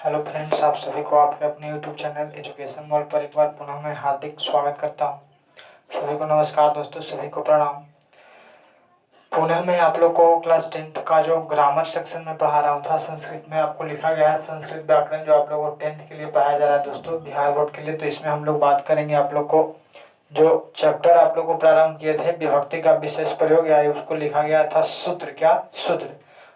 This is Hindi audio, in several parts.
हेलो फ्रेंड्स, आप सभी को आपके अपने यूट्यूब चैनल एजुकेशन मॉल पर एक बार पुनः मैं हार्दिक स्वागत करता हूं। सभी को नमस्कार दोस्तों, सभी को प्रणाम। पुनः मैं आप लोग को क्लास 10th का जो ग्रामर सेक्शन में पढ़ा रहा था, संस्कृत में आपको लिखा गया है संस्कृत व्याकरण, जो आप लोगों को 10th के लिए पढ़ाया जा रहा है दोस्तों, बिहार बोर्ड के लिए। तो इसमें हम लोग बात करेंगे आप लोग को जो चैप्टर आप लोग को प्रारंभ किए थे विभक्ति का विशेष प्रयोग, या उसको लिखा गया था सूत्र। क्या सूत्र?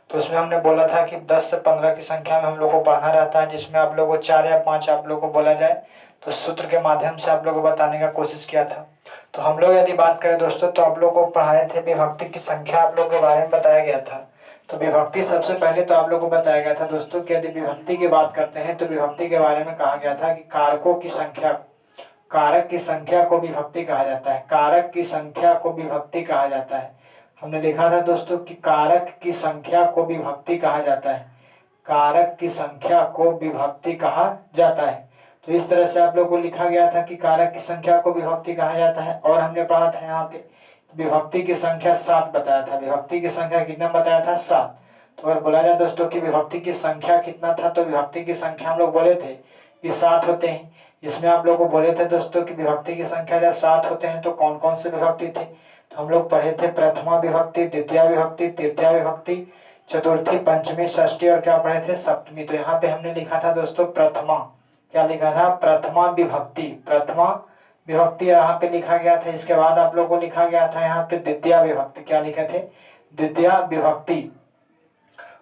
तो उसमें हमने बोला था कि 10 से 15 की संख्या में हम लोग को पढ़ना रहता है, जिसमें आप लोग को 4 या 5 आप लोग को बोला जाए, तो सूत्र के माध्यम से आप लोग को बताने का कोशिश किया था। तो हम लोग यदि बात करें दोस्तों, तो आप लोग को पढ़ाए थे विभक्ति की संख्या, आप लोग के बारे में बताया गया था। तो विभक्ति सबसे पहले तो आप लोग को बताया गया था दोस्तों कि यदि विभक्ति की बात करते हैं तो विभक्ति के बारे में कहा गया था कि कारकों की संख्या, कारक की संख्या को विभक्ति कहा जाता है। कारक की संख्या को विभक्ति कहा जाता है। हमने देखा था दोस्तों कि कारक की संख्या को विभक्ति कहा जाता है। कारक की संख्या को विभक्ति कहा जाता है। तो इस तरह से आप लोग को लिखा गया था कि कारक की संख्या को विभक्ति कहा जाता है। और हमने पढ़ा था यहाँ पे विभक्ति की संख्या 7 बताया था। विभक्ति की संख्या कितना बताया था? 7। तो अगर बोला जाए दोस्तों कि विभक्ति की संख्या कितना था, तो विभक्ति की संख्या हम लोग बोले थे कि 7 होते हैं। इसमें आप लोग को बोले थे दोस्तों कि विभक्ति की संख्या जब 7 होते हैं तो कौन कौन से विभक्ति थे। तो हम लोग पढ़े थे प्रथमा विभक्ति, द्वितीय विभक्ति, तृतीय विभक्ति, चतुर्थी, पंचमी, षष्ठी और क्या पढ़े थे? सप्तमी। तो यहाँ पे हमने लिखा था दोस्तों प्रथमा। क्या लिखा था? प्रथमा विभक्ति। प्रथमा विभक्ति यहाँ पे लिखा गया था। इसके बाद आप लोग को लिखा गया था यहाँ पे द्वितीय विभक्ति। क्या लिखे थे? द्वितीय विभक्ति।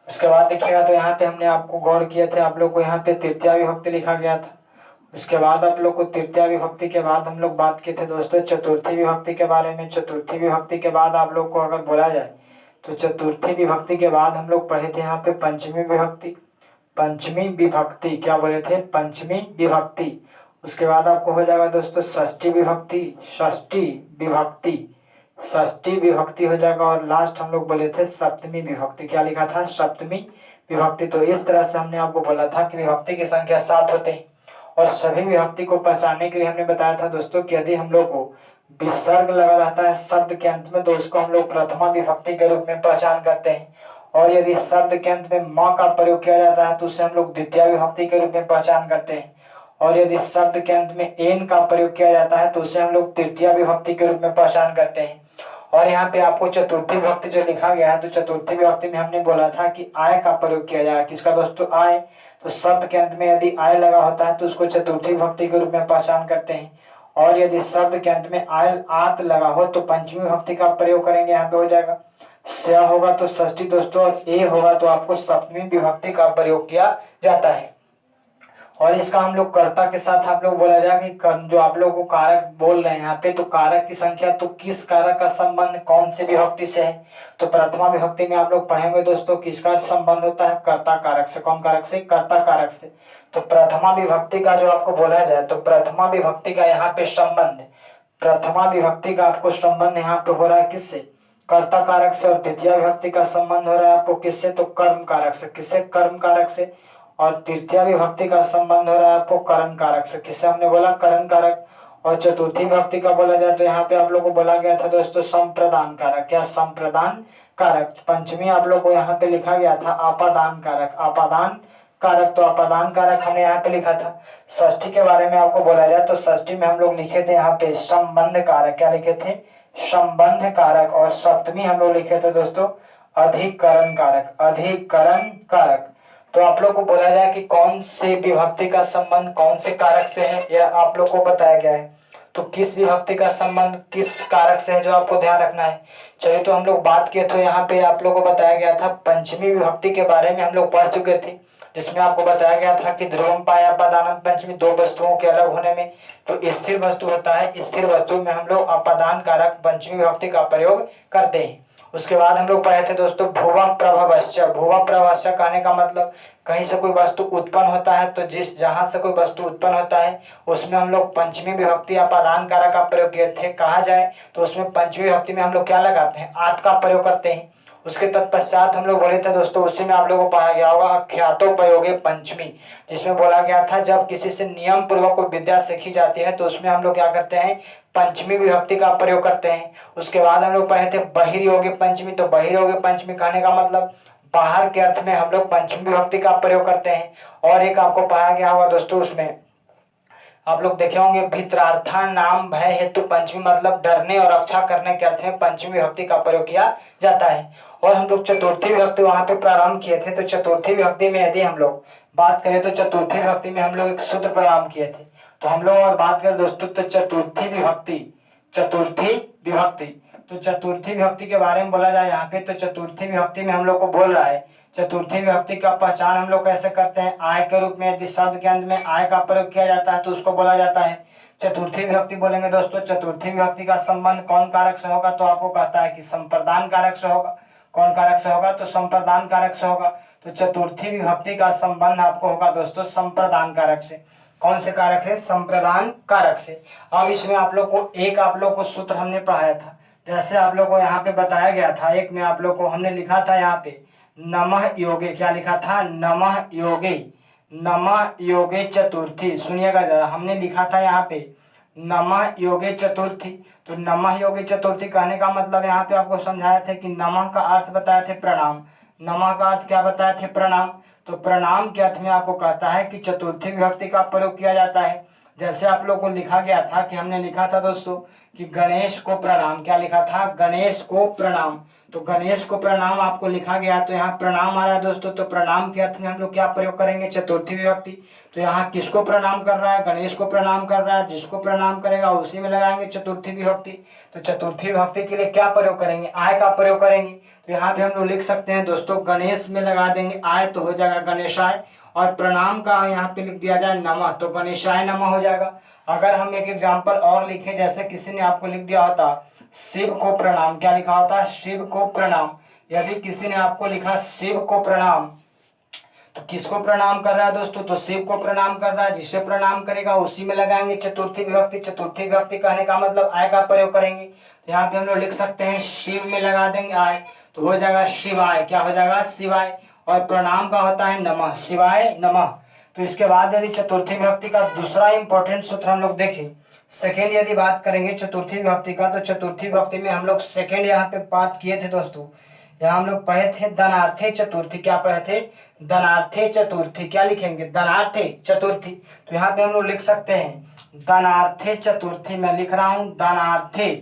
उसके बाद देखिएगा तो यहाँ पे हमने आपको गौर किए थे, आप लोग को यहाँ पे तृतीय विभक्ति लिखा गया था। उसके बाद आप लोग को तृतीय विभक्ति के बाद हम लोग बात किए थे दोस्तों चतुर्थी विभक्ति के बारे में। चतुर्थी विभक्ति के बाद आप लोग को अगर बोला जाए तो चतुर्थी विभक्ति के बाद हम लोग पढ़े थे यहाँ पे पंचमी विभक्ति। पंचमी विभक्ति क्या बोले थे? पंचमी विभक्ति। उसके बाद आपको हो जाएगा दोस्तों षष्ठी विभक्ति। षष्ठी विभक्ति, षष्ठी विभक्ति हो जाएगा। और लास्ट हम लोग बोले थे सप्तमी विभक्ति। क्या लिखा था? सप्तमी विभक्ति। तो इस तरह से हमने आपको बोला था कि विभक्ति की संख्या 7 होते हैं। और सभी विभक्ति को पहचानने के लिए हमने बताया था दोस्तों कि यदि हम लोग को विसर्ग लगा रहता है शब्द के अंत में, तो उसको हम लोग प्रथमा विभक्ति के रूप में पहचान करते हैं। और यदि शब्द के अंत में माँ का प्रयोग किया जाता है तो उसे हम लोग द्वितीय विभक्ति के रूप में पहचान करते हैं। और यदि शब्द के अंत में एन का प्रयोग किया जाता है तो उसे हम लोग तृतीय विभक्ति के रूप में पहचान करते हैं। और यहाँ पे आपको चतुर्थी विभक्ति जो लिखा गया है, तो चतुर्थी विभक्ति में हमने बोला था कि आय का प्रयोग किया जाएगा। किसका दोस्तों? आय। तो शब्द के अंत में यदि आय लगा होता है तो उसको चतुर्थी विभक्ति के रूप में पहचान करते हैं। और यदि शब्द के अंत में आय आत लगा हो तो पंचमी विभक्ति का प्रयोग करेंगे। यहाँ पे हो जाएगा स होगा तो षष्ठी दोस्तों, और ए होगा तो आपको सप्तमी विभक्ति का प्रयोग किया जाता है। और इसका हम लोग कर्ता के साथ आप लोग बोला जाए कि जो आप लोग को कारक बोल रहे हैं यहाँ पे, तो कारक की संख्या, तो किस कारक का संबंध कौन से विभक्ति से है? तो प्रथमा विभक्ति में आप लोग पढ़ेंगे दोस्तों किसका संबंध होता है? कर्ता कारक से। कौन कारक से? कर्ता कारक से। तो प्रथमा विभक्ति का जो आपको बोला जाए, तो प्रथमा विभक्ति का यहाँ पे संबंध, प्रथमा विभक्ति का आपको संबंध यहाँ पे हो रहा है किससे? कर्ता कारक से। और द्वितीय विभक्ति का संबंध हो रहा है आपको किससे? तो कर्म कारक से। किससे? कर्म कारक से। और तृतीय विभक्ति का संबंध हो रहा है आपको करण कारक से। किससे हमने बोला? करण कारक। और चतुर्थी विभक्ति का बोला जाए तो यहाँ पे आप लोग को बोला गया था दोस्तों संप्रदान कारक। क्या? संप्रदान कारक। पंचमी आप लोग को यहाँ पे लिखा गया था आपादान कारक। आपादान कारक, तो आपादान कारक हमने यहाँ पे लिखा था। षष्ठी के बारे में आपको बोला जाए तो षष्ठी में हम लोग लिखे थे यहाँ पे संबंध कारक। क्या लिखे थे? संबंध कारक। और सप्तमी हम लोग लिखे थे दोस्तों अधिकरण कारक। अधिकरण कारक। तो आप लोग को बोला जाए कि कौन से विभक्ति का संबंध कौन से कारक से है, यह आप लोग को बताया गया है। तो किस विभक्ति का संबंध किस कारक से है, जो आपको ध्यान रखना है। चलिए, तो हम लोग बात किए तो यहाँ पे आप लोग को बताया गया था पंचमी विभक्ति के बारे में हम लोग पढ़ चुके थे, जिसमें आपको बताया गया था कि ध्रुवम पायापादानम पंचमी, दो वस्तुओं के अलग होने में जो स्थिर वस्तु होता है, स्थिर वस्तु में हम लोग अपादान कारक पंचमी विभक्ति का प्रयोग करते हैं। उसके बाद हम लोग पढ़े थे दोस्तों भुवा प्रभवश्च। भुवा प्रभवश्च कहने का मतलब कहीं से कोई वस्तु उत्पन्न होता है, तो जिस जहां से कोई वस्तु उत्पन्न होता है उसमें हम लोग पंचमी विभक्ति अपादान कारक का प्रयोग किए थे। कहा जाए तो उसमें पंचमी विभक्ति में हम लोग क्या लगाते हैं? आत का प्रयोग करते हैं। उसके तत्पश्चात हम लोग बोले थे दोस्तों, उसी में आप लोगों को पढ़ा गया होगा अख्यातोपयोगे पंचमी, जिसमें बोला गया था जब किसी से नियम पूर्वक कोई विद्या सीखी जाती है तो उसमें हम लोग क्या करते हैं? पंचमी विभक्ति का प्रयोग करते हैं। उसके बाद हम लोग पढ़े थे बहिर्योगे पंचमी। तो बहिर्योगे पंचमी कहने का मतलब बाहर के अर्थ में हम लोग पंचमी विभक्ति का प्रयोग करते हैं। और एक आपको पढ़ाया गया होगा दोस्तों, उसमें आप लोग देखे होंगे, भित्रार्था नाम भय हेतु पंचमी मतलब डरने और रक्षा करने के अर्थ में पंचमी विभक्ति का प्रयोग किया जाता है। और हम लोग चतुर्थी विभक्ति वहां पे प्रारंभ किए थे। तो चतुर्थी विभक्ति में यदि हम लोग बात करें तो चतुर्थी विभक्ति में हम लोग एक सूत्र प्रारंभ किए थे। तो हम लोग और बात करें दोस्तों तो चतुर्थी विभक्ति तो चतुर्थी विभक्ति के बारे में बोला जाए यहाँ पे, तो चतुर्थी विभक्ति में हम लोग को बोल रहा है चतुर्थी विभक्ति का पहचान हम लोग कैसे करते हैं। आय के रूप में यदि शब्द के अंत में आय का प्रयोग किया जाता है तो उसको बोला जाता है चतुर्थी विभक्ति बोलेंगे दोस्तों। चतुर्थी विभक्ति का संबंध कौन कारक से होगा, तो आपको कहता है कि संप्रदान कारक से होगा। कौन कारक से होगा, तो संप्रदान कारक से होगा। तो चतुर्थी विभक्ति का संबंध आपको होगा दोस्तों संप्रदान कारक से। कौन से कारक से, संप्रदान कारक से। अब इसमें आप लोग को सूत्र हमने पढ़ाया था, जैसे आप लोग को यहाँ पे बताया गया था। एक में आप लोग को हमने लिखा था यहाँ पे नमः योगे, क्या लिखा था, नमः योगे चतुर्थी। सुनिएगा जरा, हमने लिखा था यहाँ पे नमः योगे चतुर्थी। तो नमः योगे चतुर्थी कहने का मतलब यहाँ पे आपको समझाया था कि नमः का अर्थ बताए थे प्रणाम। नमः का अर्थ क्या बताए थे, प्रणाम। तो प्रणाम के अर्थ में आपको कहता है कि चतुर्थी विभक्ति का प्रयोग किया जाता है। जैसे आप लोग को लिखा गया था कि हमने लिखा था दोस्तों कि गणेश को प्रणाम, क्या लिखा था, गणेश को प्रणाम। तो गणेश को प्रणाम आपको लिखा गया, तो यहाँ प्रणाम आ रहा है दोस्तों। तो प्रणाम के अर्थ में हम लोग क्या प्रयोग करेंगे, चतुर्थी विभक्ति। तो यहाँ किसको प्रणाम कर रहा है, गणेश को प्रणाम कर रहा है। जिसको प्रणाम करेगा उसी में लगाएंगे चतुर्थी विभक्ति। तो चतुर्थी विभक्ति के लिए क्या प्रयोग करेंगे, आय का प्रयोग करेंगे। तो यहाँ पे हम लोग लिख सकते हैं दोस्तों, गणेश में लगा देंगे आय तो हो जाएगा गणेशाय, और प्रणाम का यहाँ पे लिख दिया जाए नमः, तो गणेशाय नमः हो जाएगा। अगर हम एक एग्जाम्पल और लिखे, जैसे किसी ने आपको लिख दिया होता शिव को प्रणाम, क्या लिखा होता, शिव को प्रणाम। यदि किसी ने आपको लिखा शिव को प्रणाम, तो किसको प्रणाम कर रहा है दोस्तों, तो शिव को प्रणाम कर रहा है। जिससे प्रणाम करेगा उसी में लगाएंगे चतुर्थी विभक्ति। चतुर्थी विभक्ति कहने का मतलब आय का प्रयोग करेंगे। तो यहाँ पे हम लोग लिख सकते हैं शिव में लगा देंगे आय, तो हो जाएगा शिवाय, क्या हो जाएगा, शिवाय। और प्रणाम का होता है नमः, शिवाय नमः। तो इसके बाद यदि चतुर्थी विभक्ति का दूसरा इंपॉर्टेंट सूत्र हम लोग देखें, सेकेंड यदि बात करेंगे चतुर्थी विभक्ति का, तो चतुर्थी विभक्ति में हम लोग सेकेंड यहाँ पे बात किए थे दोस्तों। यहाँ हम लोग पढ़े थे धनार्थे चतुर्थी, क्या पढ़े थे, धनार्थे चतुर्थी। क्या लिखेंगे, धनार्थे चतुर्थी। तो यहाँ पे हम लोग लिख सकते हैं धनार्थे चतुर्थी, मैं लिख रहा हूँ धनार्थे।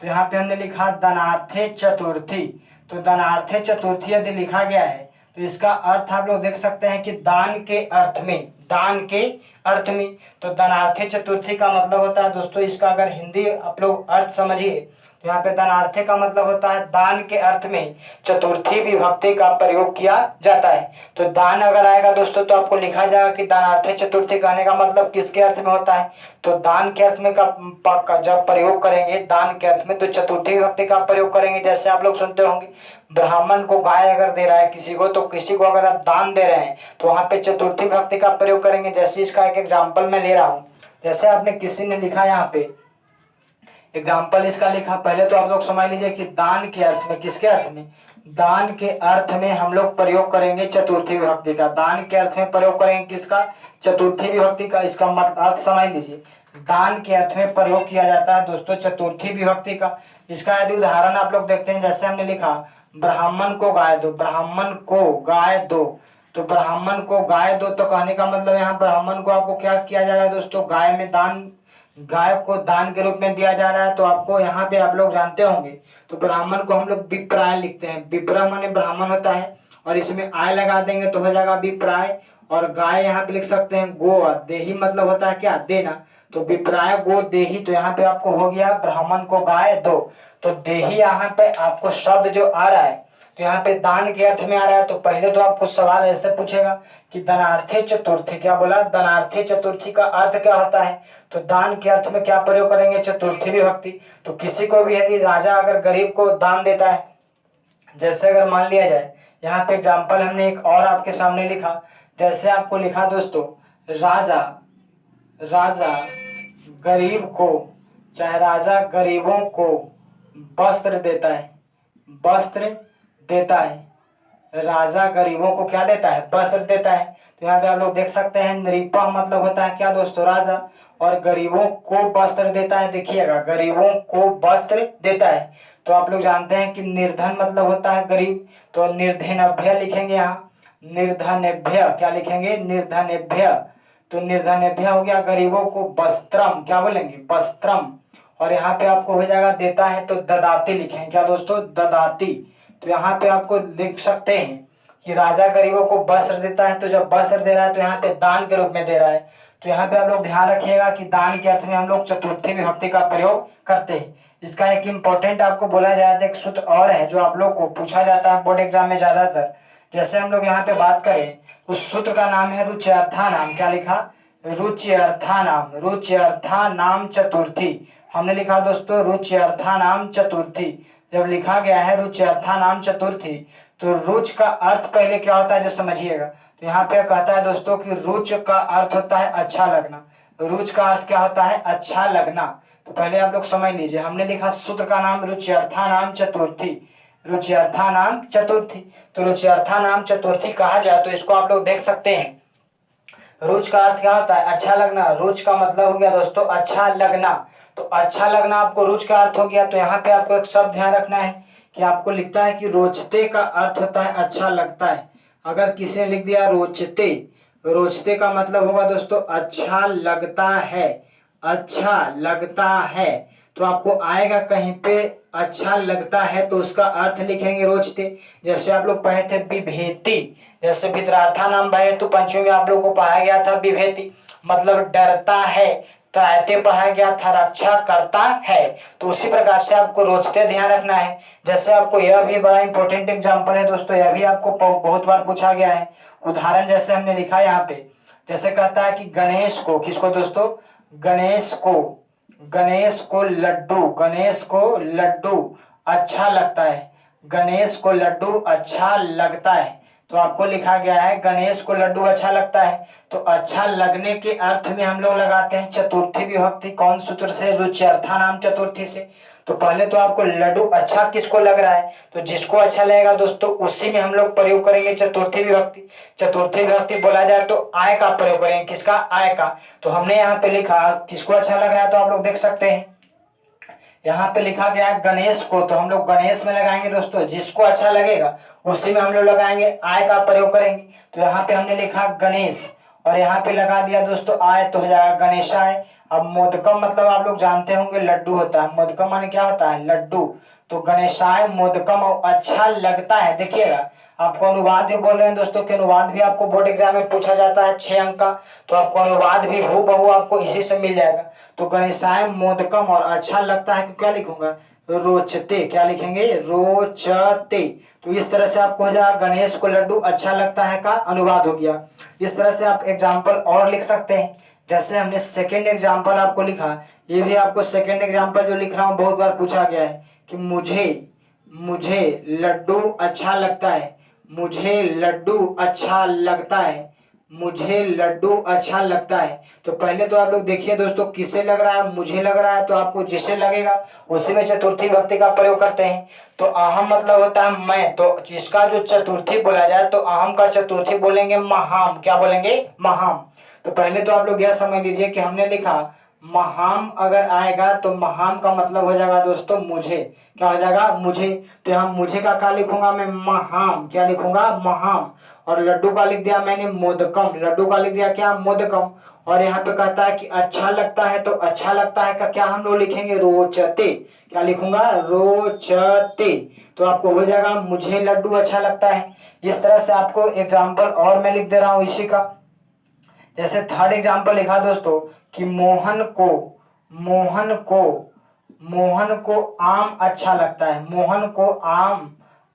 तो यहाँ पे हमने लिखा धनार्थे चतुर्थी। तो धनार्थे चतुर्थी यदि लिखा गया है तो इसका अर्थ आप लोग देख सकते हैं कि दान के अर्थ में, दान के अर्थ में। तो धनार्थे चतुर्थी का मतलब होता है दोस्तों, इसका अगर हिंदी आप लोग अर्थ समझिए तो यहाँ पे धनार्थे का मतलब होता है दान के अर्थ में चतुर्थी विभक्ति का प्रयोग किया जाता है। तो दान अगर आएगा दोस्तों तो आपको लिखा जाएगा कि धनार्थे चतुर्थी कहने का मतलब किसके अर्थ में होता है, तो दान के अर्थ में का जब प्रयोग करेंगे दान के अर्थ में तो चतुर्थी विभक्ति का प्रयोग करेंगे। जैसे आप लोग सुनते होंगे ब्राह्मण को गाय अगर दे रहा है किसी को, तो किसी को अगर आप दान दे रहे हैं तो वहां पे चतुर्थी विभक्ति का प्रयोग करेंगे। जैसे इसका एक एग्जाम्पल मैं ले रहा हूँ, जैसे आपने किसी ने लिखा यहाँ पे एग्जाम्पल इसका लिखा, पहले तो आप लोग समझ लीजिए कि दान के अर्थ में, किसके अर्थ में, दान के अर्थ में हम लोग प्रयोग करेंगे चतुर्थी विभक्ति का। दान के अर्थ में प्रयोग करेंगे किसका, चतुर्थी विभक्ति का। इसका मतलब अर्थ समझ लीजिए, दान के अर्थ में प्रयोग किया जाता है दोस्तों चतुर्थी विभक्ति का। इसका यदि उदाहरण आप लोग देखते हैं, जैसे हमने लिखा ब्राह्मण को गाय दो, ब्राह्मण को गाय दो। तो ब्राह्मण को गाय दो तो कहने का मतलब यहाँ ब्राह्मण को आपको क्या किया जा रहा है दोस्तों, गाय में दान, गाय को दान के रूप में दिया जा रहा है। तो आपको यहाँ पे आप लोग जानते होंगे, तो ब्राह्मण को हम लोग विप्राय लिखते हैं, विप्र माने ब्राह्मण होता है, और इसमें आय लगा देंगे तो हो जाएगा विप्राय। और गाय यहाँ पे लिख सकते हैं गो, देही मतलब होता है क्या, देना। तो विप्राय गो देही, तो यहाँ पे आपको हो गया ब्राह्मण को गाय दो। तो देही यहाँ पे आपको शब्द जो आ रहा है तो यहाँ पे दान के अर्थ में आ रहा है। तो पहले तो आपको सवाल ऐसे पूछेगा कि धनार्थे चतुर्थी, क्या बोला, धनार्थे चतुर्थी का अर्थ क्या होता है, तो दान के अर्थ में क्या प्रयोग करेंगे, चतुर्थी विभक्ति। तो किसी को भी यदि राजा अगर गरीब को दान देता है, जैसे अगर मान लिया जाए यहाँ पे एग्जाम्पल हमने एक और आपके सामने लिखा, जैसे आपको लिखा दोस्तों राजा गरीब को, चाहे राजा गरीबों को वस्त्र देता है, वस्त्र देता है, राजा गरीबों को क्या देता है, वस्त्र देता है। तो यहाँ पे आप लोग देख सकते हैं नृपः मतलब होता है क्या दोस्तों, राजा, और गरीबों को वस्त्र देता है। देखिएगा गरीबों को वस्त्र देता है। तो आप लोग जानते हैं कि निर्धन मतलब होता है गरीब, तो निर्धनेभ्य लिखेंगे यहाँ, निर्धनेभ्य क्या लिखेंगे, निर्धनेभ्य। तो निर्धनेभ्य हो गया, गरीबों को वस्त्रम क्या बोलेंगे, वस्त्रम। और यहाँ पे आपको हो जाएगा देता है तो ददाती लिखेंगे, क्या दोस्तों, ददाती। तो यहाँ पे आपको लिख सकते हैं कि राजा गरीबों को वस्त्र देता है, तो जब वस्त्र दे रहा है तो यहाँ पे दान के रूप में दे रहा है। तो यहाँ पे आप लोग ध्यान रखिएगा कि दान के अर्थ में हम लोग चतुर्थी विभक्ति का प्रयोग करते हैं। इसका एक इम्पोर्टेंट आपको बोला जाता है एक सूत्र और है जो आप लोग को पूछा जाता है बोर्ड एग्जाम में ज्यादातर। जैसे हम लोग यहाँ पे बात करें, उस सूत्र का नाम है रुच्यर्था नाम, क्या लिखा, रुच्यर्था नाम, रुच्यर्था नाम चतुर्थी। हमने लिखा दोस्तों रुच्यर्था नाम चतुर्थी। जब लिखा गया है रुच्यर्था नाम चतुर्थी, तो रुच का अर्थ पहले क्या होता है जो समझिएगा। तो यहाँ पे कहता है दोस्तों कि रुच का अर्थ होता है अच्छा लगना। रुच का अर्थ क्या होता है, अच्छा लगना। तो पहले आप लोग समझ लीजिए, हमने लिखा सूत्र का नाम रुच्यर्था नाम चतुर्थी, रुच्यर्था नाम चतुर्थी। तो रुच्यर्था नाम चतुर्थी कहा जाए तो इसको आप लोग देख सकते हैं। रुच का अर्थ क्या होता है, अच्छा लगना। रुच का मतलब हो गया दोस्तों अच्छा लगना। तो अच्छा लगना आपको रुच का अर्थ हो गया। तो यहाँ पे आपको एक शब्द ध्यान रखना है कि आपको लिखता है कि रोचते का अर्थ होता है अच्छा लगता है। अगर किसी ने लिख दिया रोचते, रोचते का मतलब होगा दोस्तों अच्छा लगता है, अच्छा लगता है। तो आपको आएगा कहीं पे अच्छा लगता है तो उसका अर्थ लिखेंगे रोचते। जैसे आप लोग पढ़े थे विभेति, जैसे भितरार्था नाम भय तो पंचमी में आप लोग को पढ़ाया गया था विभेति मतलब डरता है, त्रायते पढ़ाया गया था रक्षा करता है। तो उसी प्रकार से आपको रोचते ध्यान रखना है। जैसे आपको यह भी बड़ा इंपॉर्टेंट एग्जांपल है दोस्तों, यह भी आपको बहुत बार पूछा गया है। उदाहरण जैसे हमने लिखा यहाँ पे, जैसे कहता है कि गणेश को, किसको दोस्तों, गणेश को, गणेश को लड्डू, गणेश को लड्डू अच्छा लगता है, गणेश को लड्डू अच्छा लगता है। तो आपको लिखा गया है गणेश को लड्डू अच्छा लगता है। तो अच्छा लगने के अर्थ में हम लोग लगाते हैं चतुर्थी विभक्ति, कौन सूत्र से, रुच्यर्था नाम चतुर्थी से। तो पहले तो आपको लड्डू अच्छा किसको लग रहा है, तो जिसको अच्छा लगेगा दोस्तों उसी में हम लोग प्रयोग करेंगे चतुर्थी विभक्ति। चतुर्थी विभक्ति बोला जाए तो आय का प्रयोग करेंगे, किसका, आय का। तो हमने यहाँ पे लिखा किसको अच्छा लग रहा है, तो आप लोग देख सकते हैं यहाँ पे लिखा गया है गणेश को, तो हम लोग गणेश में लगाएंगे दोस्तों, जिसको अच्छा लगेगा उसी में हम लोग लगाएंगे, आय का प्रयोग करेंगे। तो यहाँ पे हमने लिखा गणेश और यहाँ पे लगा दिया दोस्तों आय, तो हो जाएगा गणेशाय। अब मोदकम मतलब आप लोग जानते होंगे लड्डू होता है, मोदकम माने क्या होता है, लड्डू। तो गणेशाय मोदकम अच्छा लगता है। देखिएगा आपको अनुवाद भी बोल रहे हैं दोस्तों कि अनुवाद भी आपको बोर्ड एग्जाम में पूछा जाता है 6 अंक का, तो आपको अनुवाद भी हूबहू आपको इसी से मिल जाएगा। तो गणेशाय मोदकम और अच्छा लगता है क्या लिखूंगा, रोचते, क्या लिखेंगे, रोचते। तो इस तरह से आपको हो जाएगा गणेश को लड्डू अच्छा लगता है का अनुवाद हो गया। इस तरह से आप एग्जाम्पल और लिख सकते हैं। जैसे हमने सेकेंड एग्जाम्पल आपको लिखा, ये भी आपको सेकेंड एग्जाम्पल जो लिख रहा हूँ बहुत बार पूछा गया है कि मुझे लड्डू अच्छा लगता है, मुझे लड्डू अच्छा लगता है, मुझे लड्डू अच्छा लगता है। तो पहले तो आप लोग देखिए दोस्तों किसे लग रहा है, मुझे लग रहा है, तो आपको जिसे लगेगा उसी में चतुर्थी विभक्ति का प्रयोग करते हैं। तो अहम मतलब होता है मैं, तो इसका जो चतुर्थी बोला जाए तो अहम का चतुर्थी बोलेंगे महाम, क्या बोलेंगे, महाम। तो पहले तो आप लोग यह समझ लीजिए कि हमने लिखा महाम अगर आएगा तो महाम का मतलब हो जाएगा दोस्तों मुझे, क्या हो जाएगा, मुझे। तो यहाँ मुझे का क्या लिखूंगा मैं, महाम, क्या लिखूंगा, महाम। और लड्डू का लिख दिया मैंने मोदकम, लड्डू का लिख दिया क्या, मोदकम। और यहाँ पे कहता है कि अच्छा लगता है, तो अच्छा लगता है का क्या हम लोग लिखेंगे, रोचते, क्या लिखूंगा, रोचते। तो आपको हो जाएगा मुझे लड्डू अच्छा लगता है। इस तरह से आपको एग्जाम्पल और मैं लिख दे रहा हूँ इसी का। जैसे थर्ड एग्जाम्पल लिखा दोस्तों कि मोहन को आम अच्छा लगता है, मोहन को आम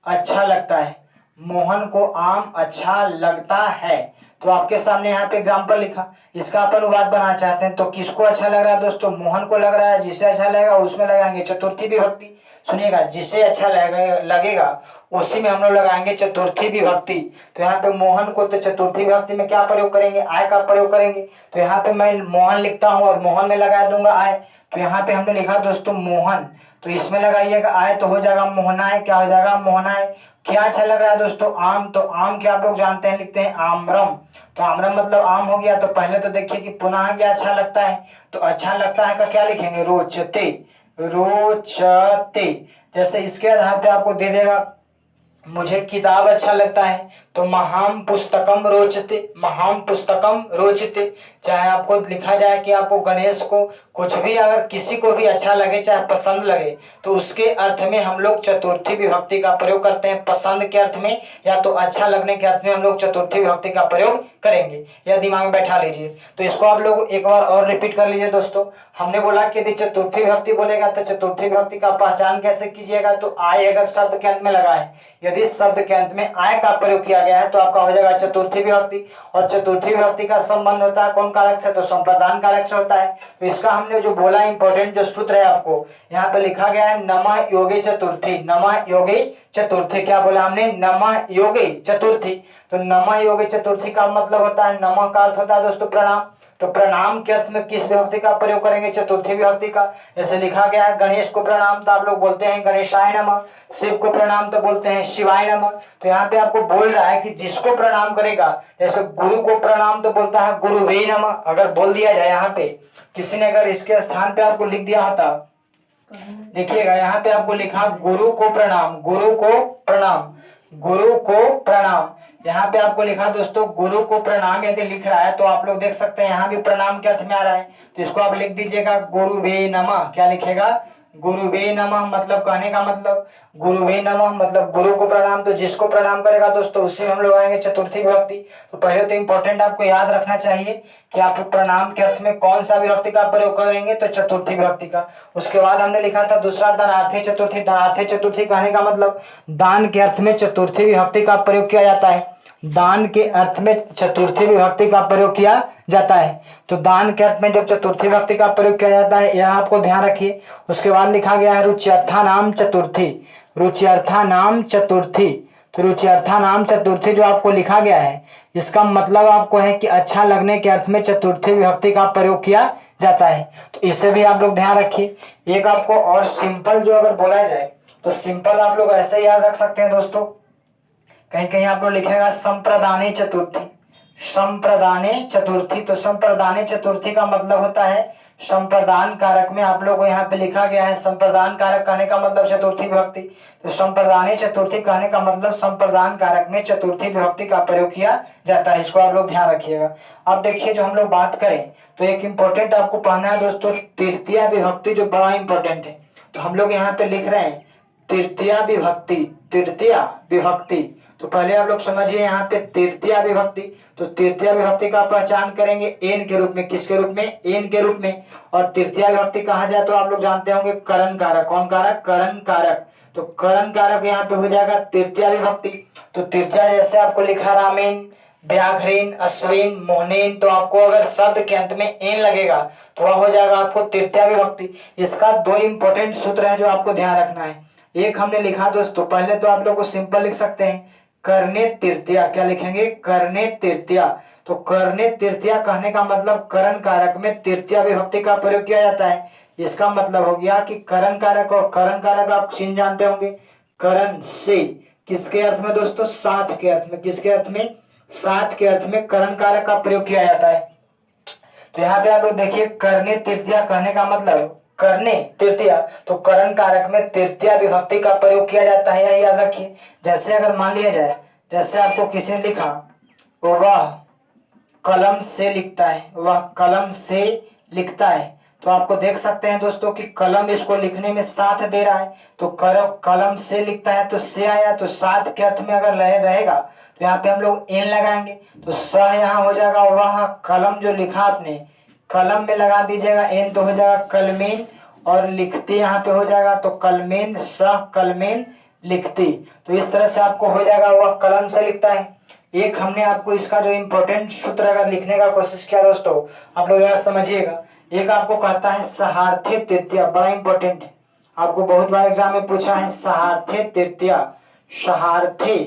अच्छा लगता है, मोहन को आम अच्छा लगता है। तो आपके सामने यहाँ पे एग्जाम्पल लिखा, इसका आप अनुवाद बनाना चाहते हैं तो किसको अच्छा लग रहा है दोस्तों, मोहन को लग रहा है, जिसे अच्छा लगेगा उसमें लगाएंगे चतुर्थी विभक्ति। सुनिएगा, जिसे अच्छा लगेगा उसी में हम लोग लगाएंगे चतुर्थी विभक्ति। तो यहाँ पे मोहन को तो चतुर्थी विभक्ति में क्या प्रयोग करेंगे, आय का प्रयोग करेंगे। तो यहाँ पे मैं मोहन लिखता हूँ और मोहन में लगा दूंगा आय। तो यहाँ पे हमने लिखा दोस्तों मोहन, तो इसमें लगाइएगा आय, तो हो जाएगा मोहनाय, क्या हो जाएगा, मोहनाय। क्या अच्छा लग रहा है दोस्तों, आम। तो आम क्या आप लोग जानते हैं, लिखते हैं आम्रम। तो आम्रम मतलब आम हो गया। तो पहले तो देखिए कि पुनः क्या अच्छा लगता है, तो अच्छा लगता है का क्या लिखेंगे, रोचते, रोचते। जैसे इसके आधार पे आपको दे देगा, मुझे किताब अच्छा लगता है तो महाम पुस्तकम रोचते, महाम पुस्तकम रोचते। चाहे आपको लिखा जाए कि आपको गणेश को कुछ भी अगर किसी को भी अच्छा लगे चाहे पसंद लगे तो उसके अर्थ में हम लोग चतुर्थी विभक्ति का प्रयोग करते हैं। पसंद के अर्थ में या तो अच्छा लगने के अर्थ में हम लोग चतुर्थी विभक्ति का प्रयोग करेंगे, यह दिमाग में बैठा लीजिए। तो इसको आप लोग एक बार और रिपीट कर लीजिए दोस्तों। हमने बोला कि यदि चतुर्थी विभक्ति बोलेगा तो चतुर्थी विभक्ति का पहचान कैसे कीजिएगा, तो आय अगर शब्द के अंत में लगा है, यदि शब्द के अंत में आय का प्रयोग किया गया है तो आपका हो जाएगा चतुर्थी विभक्ति। और चतुर्थी विभक्ति का संबंध होता है कौन कारक से, तो संप्रदान कारक से होता है। तो इसका हमने जो बोला इंपॉर्टेंट जो सूत्र है आपको यहाँ पे लिखा गया है, नमः योगे चतुर्थी, नमः योगे चतुर्थी। क्या बोला हमने, नमः योगे चतुर्थी। तो नमः योगे चतुर्थी का मतलब होता है, नमः का अर्थ होता है दोस्तों प्रणाम। तो प्रणाम के अर्थ में किस विभक्ति का प्रयोग करेंगे, चतुर्थी विभक्ति का। जैसे लिखा गया है गणेश को प्रणाम तो आप लोग बोलते हैं गणेशाय नमः, शिव को प्रणाम तो बोलते हैं शिवाय नमः। तो यहाँ पे आपको बोल रहा है कि जिसको प्रणाम करेगा, जैसे गुरु को प्रणाम तो बोलता है गुरुवे नमः। अगर बोल दिया जाए यहाँ पे, किसी ने अगर इसके स्थान पे आपको लिख दिया होता, देखिएगा यहाँ पे आपको लिखा गुरु को प्रणाम, गुरु को प्रणाम, गुरु को प्रणाम। यहाँ पे आपको लिखा दोस्तों गुरु को प्रणाम यदि लिख रहा है तो आप लोग देख सकते हैं यहाँ भी प्रणाम के अर्थ में आ रहा है। तो इसको आप लिख दीजिएगा गुरुवे नमः। क्या लिखेगा, गुरुवे नमः। मतलब कहने का मतलब गुरुवे नमः मतलब गुरु को प्रणाम। तो जिसको प्रणाम करेगा दोस्तों उससे हम लोग आएंगे चतुर्थी विभक्ति। तो पहले तो इंपॉर्टेंट आपको याद रखना चाहिए कि आप प्रणाम के अर्थ में कौन सा विभक्ति का प्रयोग करेंगे, तो चतुर्थी विभक्ति का। उसके बाद हमने लिखा था दूसरा दानार्थे चतुर्थी। दानार्थे चतुर्थी कहने का मतलब दान के अर्थ में चतुर्थी विभक्ति का प्रयोग किया जाता है, दान के अर्थ में चतुर्थी विभक्ति का प्रयोग किया जाता है। तो दान के अर्थ में जब चतुर्थी विभक्ति का प्रयोग किया जाता है यह आपको ध्यान रखिए। उसके बाद लिखा गया है रुच्यर्था नाम चतुर्थी, रुच्यर्था नाम चतुर्थी। तो रुच्यर्था नाम चतुर्थी जो आपको लिखा गया है इसका मतलब आपको है कि अच्छा लगने के अर्थ में चतुर्थी विभक्ति का प्रयोग किया जाता है। तो इसे भी आप लोग ध्यान रखिए। एक आपको और सिंपल जो अगर बोला जाए तो सिंपल आप लोग ऐसे याद रख सकते हैं दोस्तों, कहीं कहीं आप लोग लिखेगा संप्रदाने चतुर्थी, संप्रदाने चतुर्थी। तो संप्रदाने चतुर्थी का मतलब होता है संप्रदान कारक में आप लोग को यहाँ पे लिखा गया है, संप्रदान कारक कहने का मतलब चतुर्थी विभक्ति। तो संप्रदाने चतुर्थी कहने का मतलब संप्रदान कारक में चतुर्थी विभक्ति का प्रयोग किया जाता है। इसको आप लोग ध्यान रखिएगा। अब देखिए जो हम लोग बात करें तो एक इंपॉर्टेंट आपको पढ़ना है दोस्तों तृतीया विभक्ति, जो बड़ा इंपॉर्टेंट है। तो हम लोग यहाँ पे लिख रहे हैं तृतीया विभक्ति, तृतीया विभक्ति। तो पहले आप लोग समझिए यहाँ पे तृतीया विभक्ति। तो तृतीया विभक्ति का पहचान करेंगे एन के रूप में, किसके रूप में, एन के रूप में। और तृतीया विभक्ति कहा जाए तो आप लोग जानते होंगे करण कारक। कौन कारक, करण कारक। तो करण कारक यहाँ पे हो जाएगा तृतीया विभक्ति। तो तृतीया जैसे आपको लिखा रामेन, व्याघ्रेन, अश्विन, मोहनेन। तो आपको अगर शब्द के अंत में एन लगेगा तो वह हो जाएगा आपको तृतीया विभक्ति। इसका दो इंपॉर्टेंट सूत्र है जो आपको ध्यान रखना है। एक हमने लिखा दोस्तों, पहले तो आप लोग को सिंपल लिख सकते हैं करने तृतीया। क्या लिखेंगे, करने तृतीया। तो करने तृतीया कहने का मतलब करण कारक में तृतीया विभक्ति का प्रयोग किया जाता है। इसका मतलब हो गया कि करण कारक, और करण कारक आप चिन्ह जानते होंगे, करण से किसके अर्थ में दोस्तों, साथ के अर्थ में। किसके अर्थ में, साथ के अर्थ में करण कारक का प्रयोग किया जाता है। तो यहाँ पे आप लोग देखिए करने तृतीया कहने का मतलब करने तृतीया, तो करण कारक में तृतीया विभक्ति का प्रयोग किया जाता है, यह याद रखिए। जैसे अगर मान लिया जाए, जैसे आपको किसी ने लिखा वह कलम से लिखता है, वह कलम से लिखता है। तो आपको देख सकते हैं दोस्तों कि कलम इसको लिखने में साथ दे रहा है। तो कलम से लिखता है तो से आया, तो साथ के अर्थ में अगर रहेगा तो यहाँ पे हम लोग एन लगाएंगे। तो स यहाँ हो जाएगा वह कलम जो लिखा आपने, कलम में लगा दीजिएगा एन तो हो जाएगा कलमेन, और लिखती यहाँ पे हो जाएगा तो कलमेन, सह कलमेन लिखती। तो इस तरह से आपको हो जाएगा वह कलम से लिखता है। एक हमने आपको इसका जो इंपॉर्टेंट सूत्र अगर लिखने का कोशिश किया दोस्तों, आप लोग यार समझिएगा। एक आपको कहता है सहार्थे तृतीया, बड़ा इंपॉर्टेंट है, आपको बहुत बार एग्जाम में पूछा है सहार्थे तृतीया, सहार्थे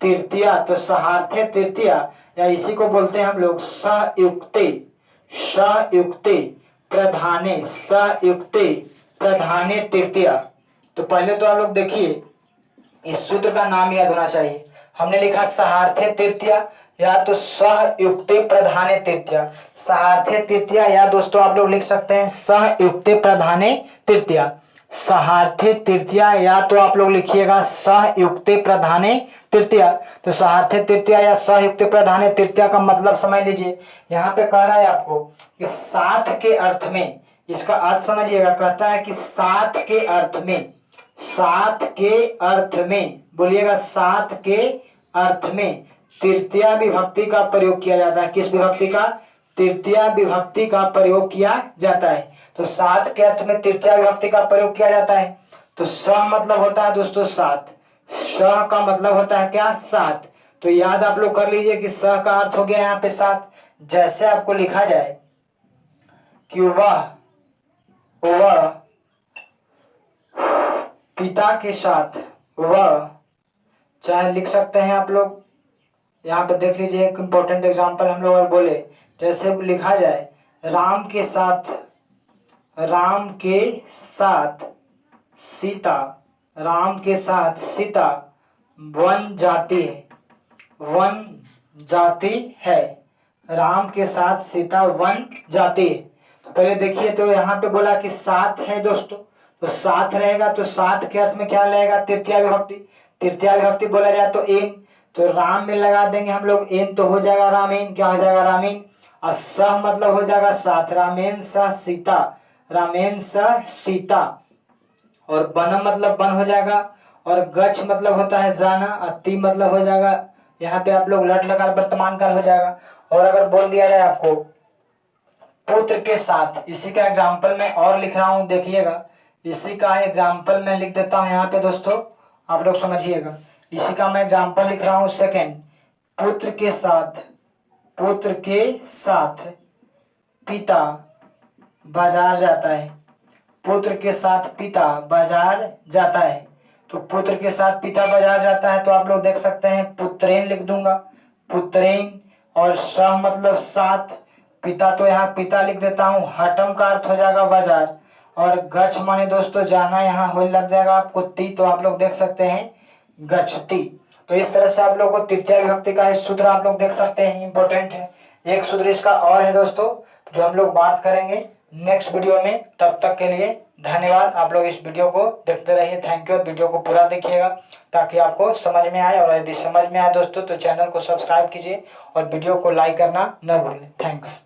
तृतीया। तो सहार्थे तृतीया या इसी को बोलते हैं हम लोग संयुक्ते, संयुक्ते प्रधाने, संयुक्ते प्रधाने तृतीया। तो पहले तो आप लोग देखिए इस सूत्र का नाम याद होना चाहिए। हमने लिखा सहार्थे तृतीया या तो सहयुक्ते प्रधाने तृतीया, सहार्थे तृतीया, या दोस्तों आप लोग लिख सकते हैं सहयुक्ते प्रधाने तृतीया। सहार्थे तृतीया, या तो आप लोग लिखिएगा सहयुक्ते प्रधाने तृतीया। तो सहार्थे तृतीया या सहयुक्ते प्रधाने तृतीया का मतलब समझ लीजिए। यहाँ पे कह रहा है आपको कि साथ के अर्थ में, इसका अर्थ समझिएगा। कहता है कि साथ के अर्थ में, साथ के अर्थ में, बोलिएगा साथ के अर्थ में तृतीया विभक्ति का प्रयोग किया जाता है। किस विभक्ति का? तृतीया विभक्ति का प्रयोग किया जाता है। तो सात के अर्थ में तृतीया विभक्ति का प्रयोग किया जाता है। तो स मतलब होता है दोस्तों सात, स का मतलब होता है क्या? सात। तो याद आप लोग कर लीजिए कि स का अर्थ हो गया यहाँ पे सात। जैसे आपको लिखा जाए कि वह पिता के साथ, वह, चाहे लिख सकते हैं आप लोग। यहाँ पे देख लीजिए एक इंपॉर्टेंट एग्जांपल हम लोग अगर बोले, जैसे लिखा जाए राम के साथ, राम के साथ सीता, राम के साथ सीता वन जाती है, वन जाती है, राम के साथ सीता वन जाती है। तो पहले देखिए, तो यहाँ पे बोला कि साथ है दोस्तों, तो साथ रहेगा तो साथ के अर्थ में क्या रहेगा? तृतीया विभक्ति। तृतीया विभक्ति बोला जाए तो एन, तो राम में लगा देंगे हम लोग एन, तो हो जाएगा रामेन। क्या हो जाएगा? रामेन। और सह मतलब हो जाएगा साथ, रामेन सह सीता, रामेन सह सीता। और बनम मतलब बन हो जाएगा। और गच्छ मतलब होता है जाना, अति मतलब हो जाएगा, यहाँ पे आप लोग लट लगा वर्तमान काल हो जाएगा। और अगर बोल दिया जाए आपको पुत्र के साथ, इसी का एग्जाम्पल मैं और लिख रहा हूं, देखिएगा। इसी का एग्जाम्पल मैं लिख देता हूं यहाँ पे दोस्तों, आप लोग समझिएगा। इसी का मैं एग्जाम्पल लिख रहा हूं। सेकंड, पुत्र के साथ, पुत्र के साथ पिता बाजार जाता है, पुत्र के साथ पिता बाजार जाता है। तो पुत्र के साथ पिता बाजार जाता है, तो आप लोग देख सकते हैं पुत्रेन लिख दूंगा, पुत्रेन। और सह मतलब साथ, पिता तो यहाँ पिता लिख देता हूँ, हटम का अर्थ हो जाएगा बाजार। और गच्छ माने दोस्तों जाना, यहाँ हो लग जाएगा आपको ती, तो आप लोग देख सकते हैं गच्छति। तो इस तरह से आप लोग को तृतीय विभक्ति का सूत्र आप लोग देख सकते हैं, इंपॉर्टेंट है। एक सूत्र इसका और है दोस्तों, जो हम लोग बात करेंगे नेक्स्ट वीडियो में। तब तक के लिए धन्यवाद। आप लोग इस वीडियो को देखते रहिए। Thank you. और वीडियो को पूरा देखिएगा ताकि आपको समझ में आए। और यदि समझ में आए दोस्तों तो चैनल को सब्सक्राइब कीजिए और वीडियो को लाइक करना न भूलें। थैंक्स।